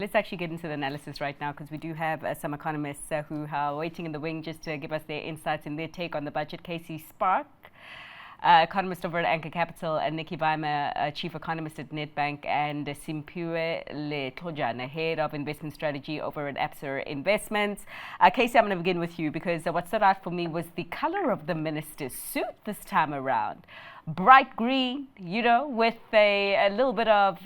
Let's actually get into the analysis right now because we do have some economists who are waiting in the wing just to give us their insights and their take on the budget. Casey Sprake, economist over at Anchor Capital, and Nicky, Weimar, chief economist at Nedbank, and Simphiwe Letlojane, head of investment strategy over at Absa Investments. Casey, I'm going to begin with you because what stood out for me was the color of the minister's suit this time around. Bright green, with a little bit of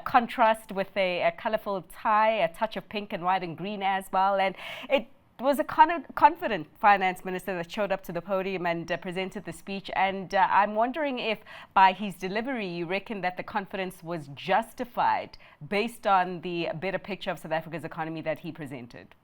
contrast with a colorful tie, a touch of pink and white and green as well. And it was a confident finance minister that showed up to the podium and presented the speech. And I'm wondering if by his delivery, you reckon that the confidence was justified based on the better picture of South Africa's economy that he presented.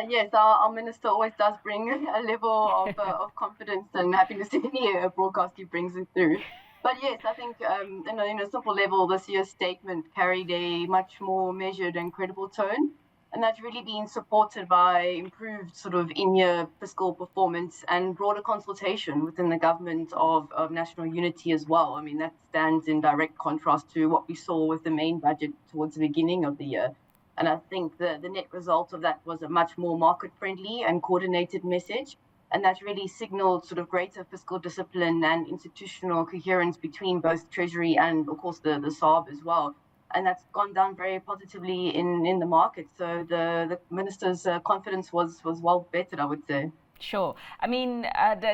Yes, our minister always does bring a level of confidence and happiness to any broadcast he brings it through. But yes, I think in a simple level, this year's statement carried a much more measured and credible tone. And that's really been supported by improved sort of in-year fiscal performance and broader consultation within the government of national unity as well. I mean, that stands in direct contrast to what we saw with the main budget towards the beginning of the year. And I think the net result of that was a much more market-friendly and coordinated message. And that really signaled sort of greater fiscal discipline and institutional coherence between both Treasury and, of course, the SARB as well. And that's gone down very positively in the market. So the minister's confidence was well vetted, I would say. Sure. I mean,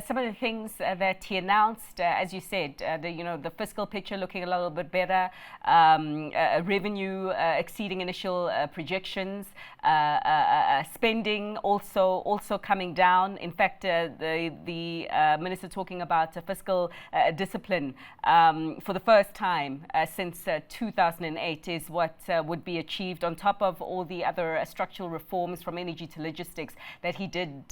some of the things that he announced, as you said, the fiscal picture looking a little bit better, revenue exceeding initial projections, spending also coming down. In fact, the minister talking about fiscal discipline for the first time since 2008 is what would be achieved on top of all the other structural reforms from energy to logistics that he did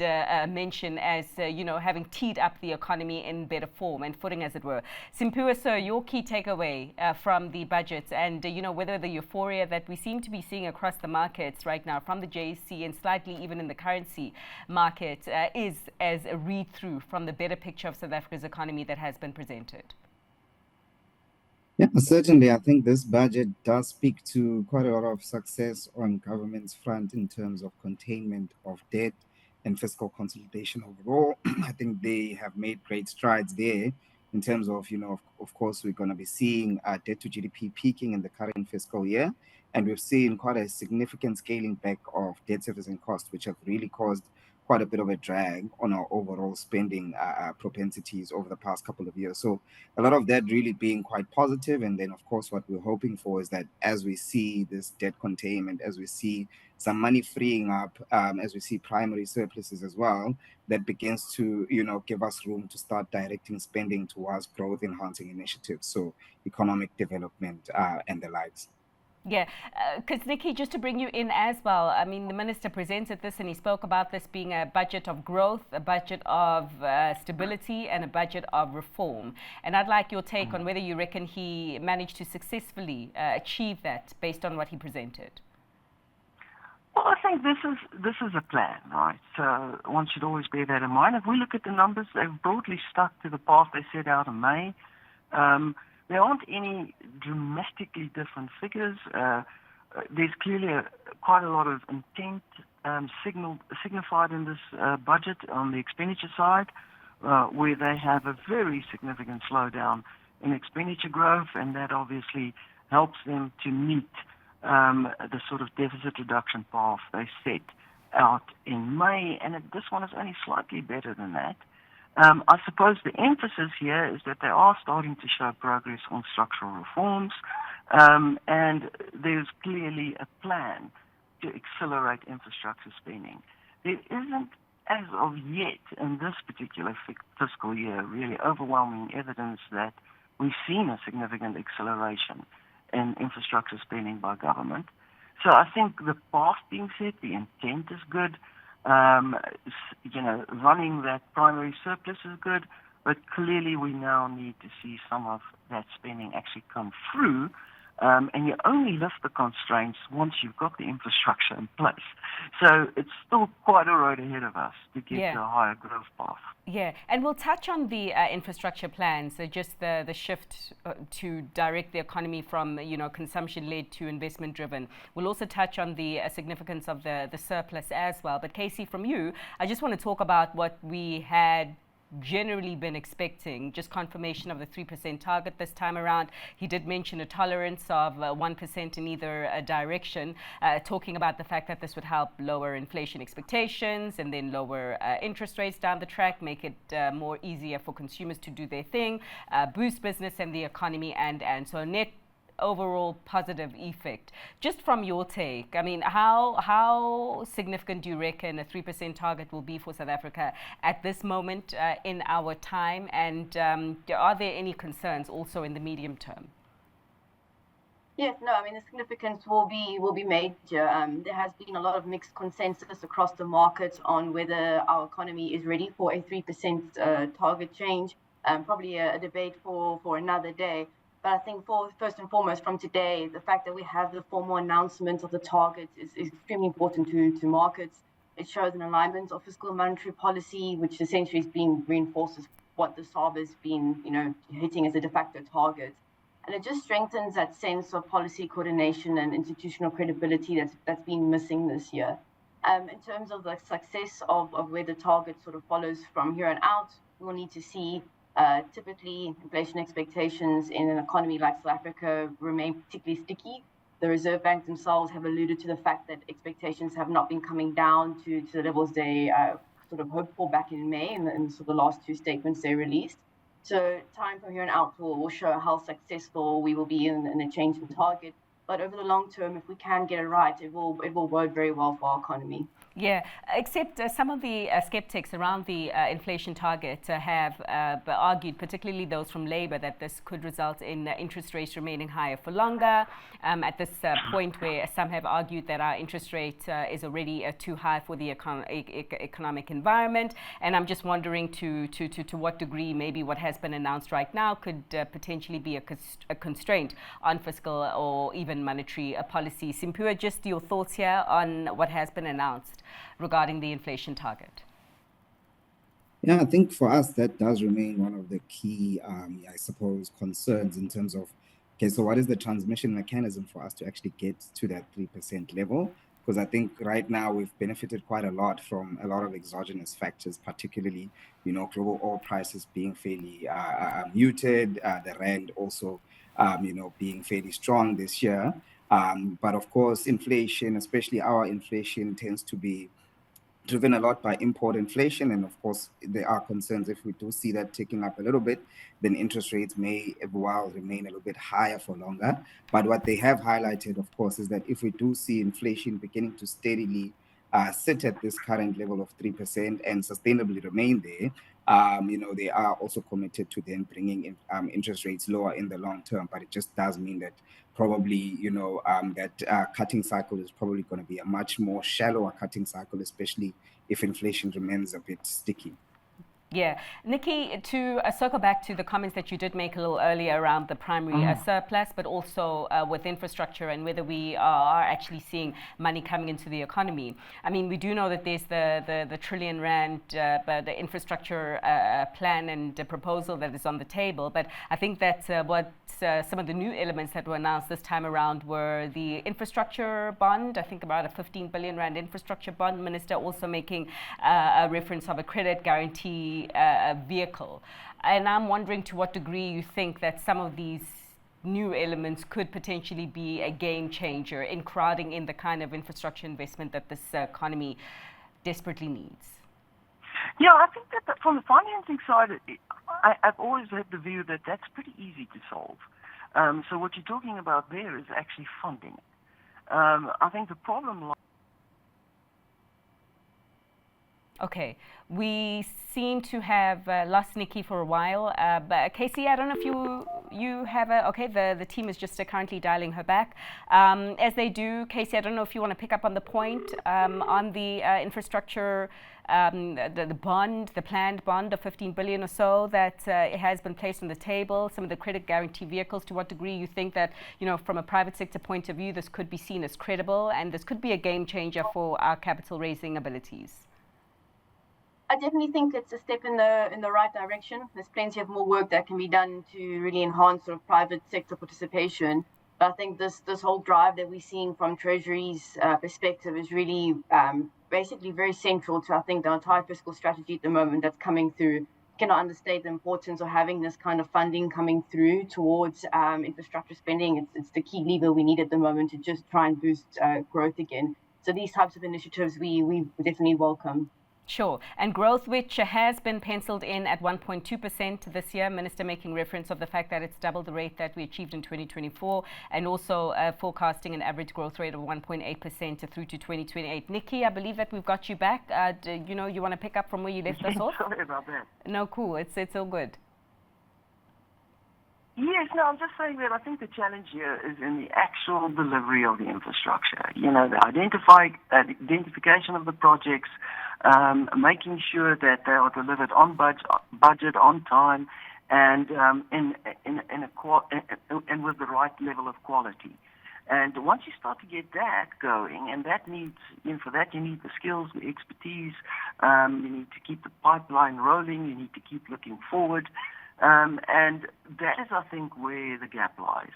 mention as, having teed up the economy in better form and footing, as it were. Simphiwe, sir, your key takeaway from the budget and, whether the euphoria that we seem to be seeing across the markets right now from the JSE and slightly even in the currency market is as a read-through from the better picture of South Africa's economy that has been presented. Yeah, certainly. I think this budget does speak to quite a lot of success on government's front in terms of containment of debt and fiscal consolidation overall. I think they have made great strides there in terms of, of course, we're going to be seeing debt to GDP peaking in the current fiscal year. And we've seen quite a significant scaling back of debt servicing costs, which have really caused quite a bit of a drag on our overall spending propensities over the past couple of years. So a lot of that really being quite positive. And then, of course, what we're hoping for is that as we see this debt containment, as we see some money freeing up, as we see primary surpluses as well, that begins to, give us room to start directing spending towards growth enhancing initiatives. So economic development and the likes. Yeah, because Nicky, just to bring you in as well, I mean, the minister presented this and he spoke about this being a budget of growth, a budget of stability, and a budget of reform. And I'd like your take on whether you reckon he managed to successfully achieve that based on what he presented. Well, I think this is a plan, right? So one should always bear that in mind. If we look at the numbers, they've broadly stuck to the path they set out in May. There aren't any dramatically different figures. There's clearly quite a lot of intent signified in this budget on the expenditure side, where they have a very significant slowdown in expenditure growth, and that obviously helps them to meet the sort of deficit reduction path they set out in May, and this one is only slightly better than that. I suppose the emphasis here is that they are starting to show progress on structural reforms, and there's clearly a plan to accelerate infrastructure spending. There isn't, as of yet, in this particular fiscal year, really overwhelming evidence that we've seen a significant acceleration in infrastructure spending by government. So I think the path being set, the intent is good. Running that primary surplus is good, but clearly we now need to see some of that spending actually come through And you only lift the constraints once you've got the infrastructure in place. So it's still quite a road ahead of us to get to a higher growth path. Yeah, and we'll touch on the infrastructure plan, so just the shift to direct the economy from, consumption-led to investment-driven. We'll also touch on the significance of the surplus as well. But Casey, from you, I just want to talk about what we had generally been expecting, just confirmation of the 3% target this time around. He did mention a tolerance of 1% in either direction, talking about the fact that this would help lower inflation expectations and then lower interest rates down the track, make it more easier for consumers to do their thing, boost business and the economy, and so net overall positive effect. Just from your take, I mean, how significant do you reckon a 3% target will be for South Africa at this moment in our time? And are there any concerns also in the medium term? Yes, no, I mean, the significance will be major. There has been a lot of mixed consensus across the market on whether our economy is ready for a 3% target change. Probably a debate for another day. But I think first and foremost from today, the fact that we have the formal announcement of the target is extremely important to markets. It shows an alignment of fiscal and monetary policy, which essentially is being reinforces what the SARB has been, hitting as a de facto target. And it just strengthens that sense of policy coordination and institutional credibility that's been missing this year. In terms of the success of where the target sort of follows from here on out, we'll need to see typically inflation expectations in an economy like South Africa remain particularly sticky. The Reserve Bank themselves have alluded to the fact that expectations have not been coming down to the levels they sort of hoped for back in May in sort of the last two statements they released. So time from here on out will show how successful we will be in a change in target. But over the long term, if we can get it right, it will work very well for our economy. Yeah, except some of the skeptics around the inflation target have argued, particularly those from Labour, that this could result in interest rates remaining higher for longer. At this point where some have argued that our interest rate is already too high for the economic environment. And I'm just wondering to what degree maybe what has been announced right now could potentially be a constraint on fiscal or even monetary policy. Simphiwe, just your thoughts here on what has been announced regarding the inflation target. Yeah, I think for us that does remain one of the key, I suppose, concerns in terms of, okay, so what is the transmission mechanism for us to actually get to that 3% level? Because I think right now we've benefited quite a lot from a lot of exogenous factors, particularly, global oil prices being fairly muted, the rand also, being fairly strong this year. But of course, inflation, especially our inflation, tends to be driven a lot by import inflation. And of course, there are concerns if we do see that ticking up a little bit, then interest rates may well remain a little bit higher for longer. But what they have highlighted, of course, is that if we do see inflation beginning to steadily sit at this current level of 3% and sustainably remain there, they are also committed to then bringing interest rates lower in the long term. But it just does mean that probably, that cutting cycle is probably going to be a much more shallower cutting cycle, especially if inflation remains a bit sticky. Yeah. Nicky, to circle back to the comments that you did make a little earlier around the primary surplus, but also with infrastructure and whether we are actually seeing money coming into the economy. I mean, we do know that there's the trillion rand, the infrastructure plan and the proposal that is on the table. But I think that what some of the new elements that were announced this time around were the infrastructure bond, I think about a 15 billion rand infrastructure bond. Minister also making a reference of a credit guarantee vehicle. And I'm wondering to what degree you think that some of these new elements could potentially be a game changer in crowding in the kind of infrastructure investment that this economy desperately needs. Yeah, I think that from the financing side, I've always had the view that that's pretty easy to solve. So what you're talking about there is actually funding. I think the problem Okay, we seem to have lost Nicky for a while, but Casey, I don't know if you have the team is just currently dialing her back. As they do, Casey, I don't know if you want to pick up on the point on the infrastructure, the bond, the planned bond of 15 billion or so that it has been placed on the table, some of the credit guarantee vehicles. To what degree you think that, from a private sector point of view, this could be seen as credible and this could be a game changer for our capital raising abilities? I definitely think it's a step in the right direction. There's plenty of more work that can be done to really enhance sort of private sector participation. But I think this whole drive that we're seeing from Treasury's perspective is really basically very central to, I think, the entire fiscal strategy at the moment that's coming through. Cannot understate the importance of having this kind of funding coming through towards infrastructure spending. It's the key lever we need at the moment to just try and boost growth again. So these types of initiatives we definitely welcome. Sure. And growth, which has been penciled in at 1.2% this year, Minister making reference of the fact that it's double the rate that we achieved in 2024, and also forecasting an average growth rate of 1.8% through to 2028. Nicky, I believe that we've got you back. You want to pick up from where you left us off? Sorry about that. No, cool. It's all good. Yes, no, I'm just saying that I think the challenge here is in the actual delivery of the infrastructure. The identification of the projects, making sure that they are delivered on budget, on time, and with the right level of quality. And once you start to get that going, and that needs, for that you need the skills, the expertise, you need to keep the pipeline rolling, you need to keep looking forward. And that is, I think, where the gap lies.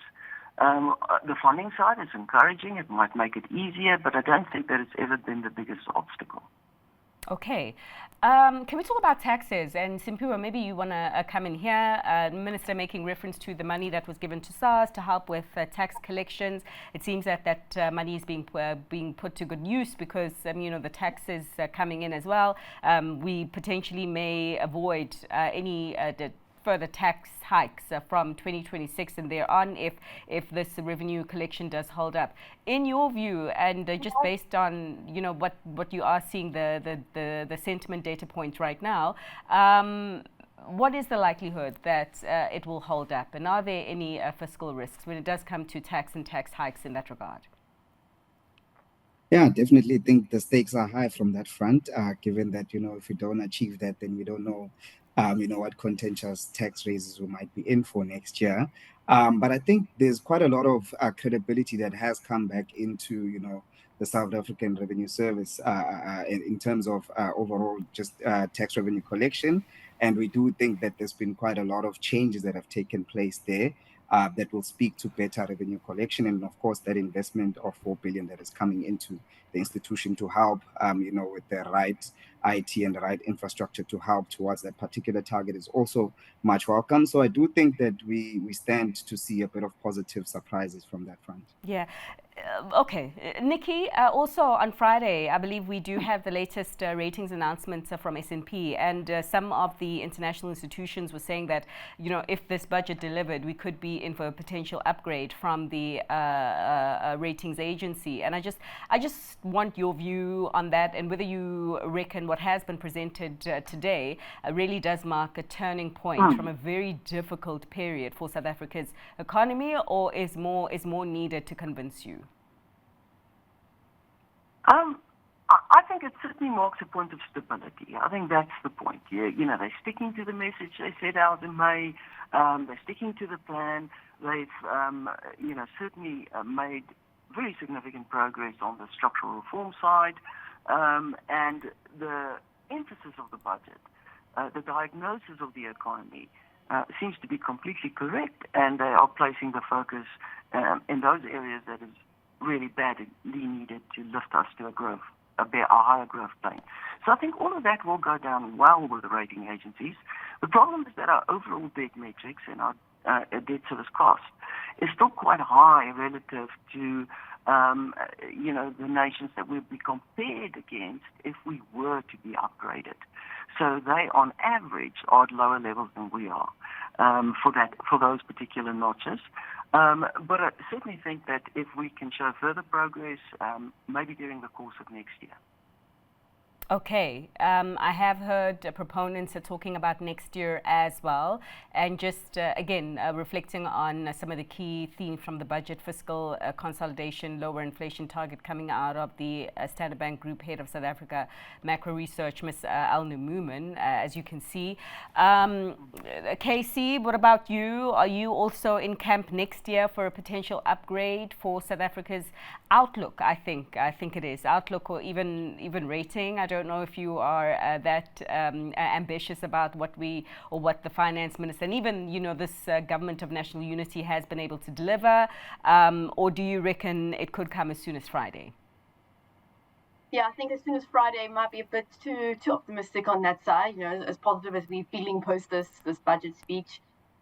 The funding side is encouraging. It might make it easier, but I don't think that it's ever been the biggest obstacle. Okay. Can we talk about taxes? And Simphiwe, maybe you want to come in here. Minister making reference to the money that was given to SARS to help with tax collections. It seems that money is being put to good use because, the taxes coming in as well. We potentially may avoid any further tax hikes from 2026 and thereon if this revenue collection does hold up. In your view, and just based on what you are seeing the sentiment data points right now, what is the likelihood that it will hold up, and are there any fiscal risks when it does come to tax and tax hikes in that regard? Yeah, I definitely think the stakes are high from that front, given that, if we don't achieve that, then we don't know, what contentious tax raises we might be in for next year. But I think there's quite a lot of credibility that has come back into, the South African Revenue Service in terms of overall just tax revenue collection. And we do think that there's been quite a lot of changes that have taken place there. That will speak to better revenue collection, and of course that investment of 4 billion that is coming into the institution to help, with the right IT and the right infrastructure to help towards that particular target is also much welcome. So I do think that we stand to see a bit of positive surprises from that front. Yeah. Okay. Nicky, also on Friday, I believe we do have the latest ratings announcements from S&P, and some of the international institutions were saying that, if this budget delivered, we could be in for a potential upgrade from the ratings agency. And I just want your view on that, and whether you reckon what has been presented today really does mark a turning point from a very difficult period for South Africa's economy, or is more needed to convince you? I think it certainly marks a point of stability. I think that's the point. Yeah, they're sticking to the message they set out in May. They're sticking to the plan. They've, certainly made very significant progress on the structural reform side, and the emphasis of the budget, the diagnosis of the economy seems to be completely correct, and they are placing the focus in those areas that is really badly needed to lift us to a higher growth plane. So I think all of that will go down well with the rating agencies. The problem is that our overall debt metrics and our debt service cost is still quite high relative to the nations that we'd be compared against if we were to be upgraded. So they, on average, are at lower levels than we are for those particular notches. But I certainly think that if we can show further progress, maybe during the course of next year. Okay, I have heard proponents are talking about next year as well, and just again reflecting on some of the key themes from the budget: fiscal consolidation, lower inflation target coming out of the Standard Bank Group Head of South Africa Macro Research, Ms. Alnu Moomin, as you can see. Casey, what about you? Are you also in camp next year for a potential upgrade for South Africa's outlook? I think it is outlook, or even rating. I don't know if you are that ambitious about what the finance minister and even this government of national unity has been able to deliver, or do you reckon it could come as soon as Friday? Yeah, I think as soon as Friday might be a bit too optimistic on that side. As positive as we're feeling post this budget speech.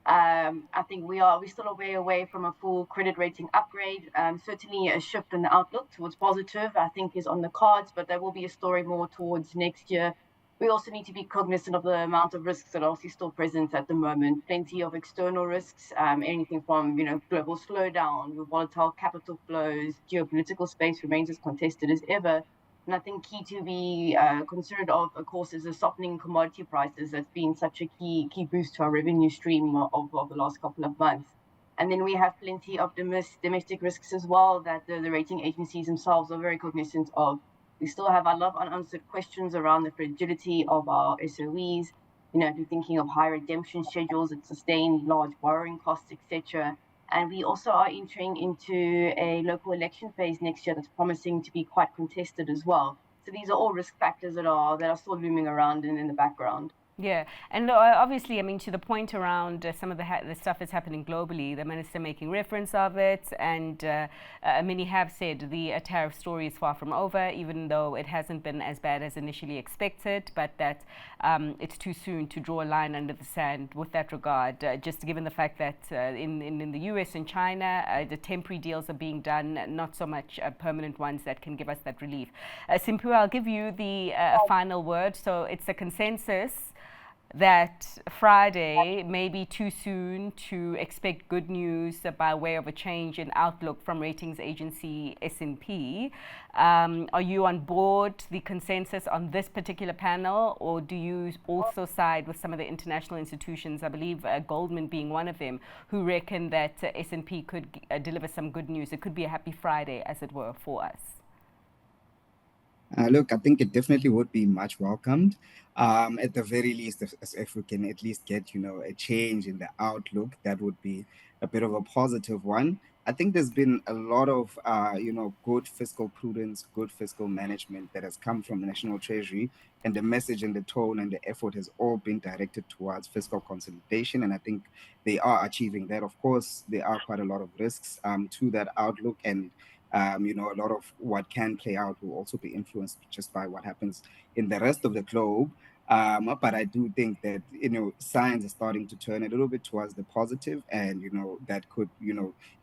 I think we're still a way away from a full credit rating upgrade. Certainly a shift in the outlook towards positive, I think, is on the cards, but there will be a story more towards next year. We also need to be cognizant of the amount of risks that are also still present at the moment. Plenty of external risks, anything from global slowdown, volatile capital flows, geopolitical space remains as contested as ever. And I think key to be concerned of course, is the softening commodity prices that's been such a key boost to our revenue stream of the last couple of months. And then we have plenty of domestic risks as well that the rating agencies themselves are very cognizant of. We still have a lot of unanswered questions around the fragility of our SOEs. If you're thinking of high redemption schedules that sustain large borrowing costs, etc. And we also are entering into a local election phase next year that's promising to be quite contested as well. So these are all risk factors that are still looming around and in the background. Yeah, and obviously, I mean, to the point around some of the stuff that's happening globally, the minister making reference of it, and many have said the tariff story is far from over, even though it hasn't been as bad as initially expected, but that it's too soon to draw a line under the sand with that regard, just given the fact that in the US and China, the temporary deals are being done, not so much permanent ones that can give us that relief. Simphiwe, I'll give you the final word. So it's a consensus that Friday may be too soon to expect good news by way of a change in outlook from ratings agency S&P. Are you on board the consensus on this particular panel, or do you also side with some of the international institutions, I believe Goldman being one of them, who reckon that S&P could deliver some good news? It could be a happy Friday, as it were, for us. Look, I think it definitely would be much welcomed. At the very least, if we can at least get, a change in the outlook, that would be a bit of a positive one. I think there's been a lot of, good fiscal prudence, good fiscal management that has come from the National Treasury, and the message and the tone and the effort has all been directed towards fiscal consolidation. And I think they are achieving that. Of course, there are quite a lot of risks to that outlook, and a lot of what can play out will also be influenced just by what happens in the rest of the globe. But I do think that, signs are starting to turn a little bit towards the positive, and, that could,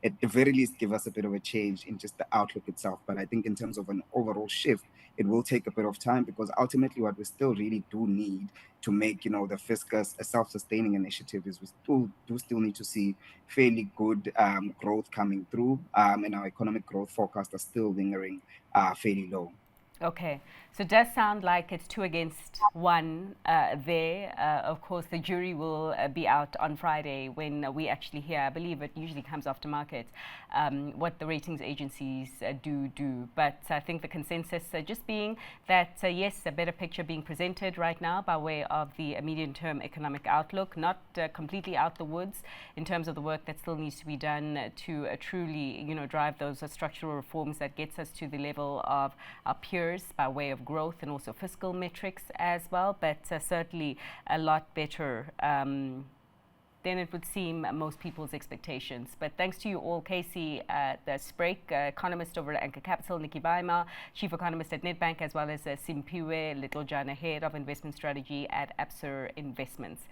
at the very least give us a bit of a change in just the outlook itself. But I think in terms of an overall shift, it will take a bit of time, because ultimately what we still really do need to make, the fiscus a self-sustaining initiative is we still need to see fairly good growth coming through, and our economic growth forecasts are still lingering fairly low. Okay, so it does sound like it's 2 against 1 there. Of course, the jury will be out on Friday when we actually hear, I believe it usually comes after market, what the ratings agencies do. But I think the consensus just being that, yes, a better picture being presented right now by way of the medium-term economic outlook, not completely out the woods in terms of the work that still needs to be done to truly, drive those structural reforms that gets us to the level of our peers by way of growth and also fiscal metrics as well, but certainly a lot better than it would seem most people's expectations. But thanks to you all, Casey, the Sprake, economist over at Anchor Capital, Nicky, chief economist at Nedbank, as well as Simphiwe Letlojane, head of investment strategy at Absa Investments.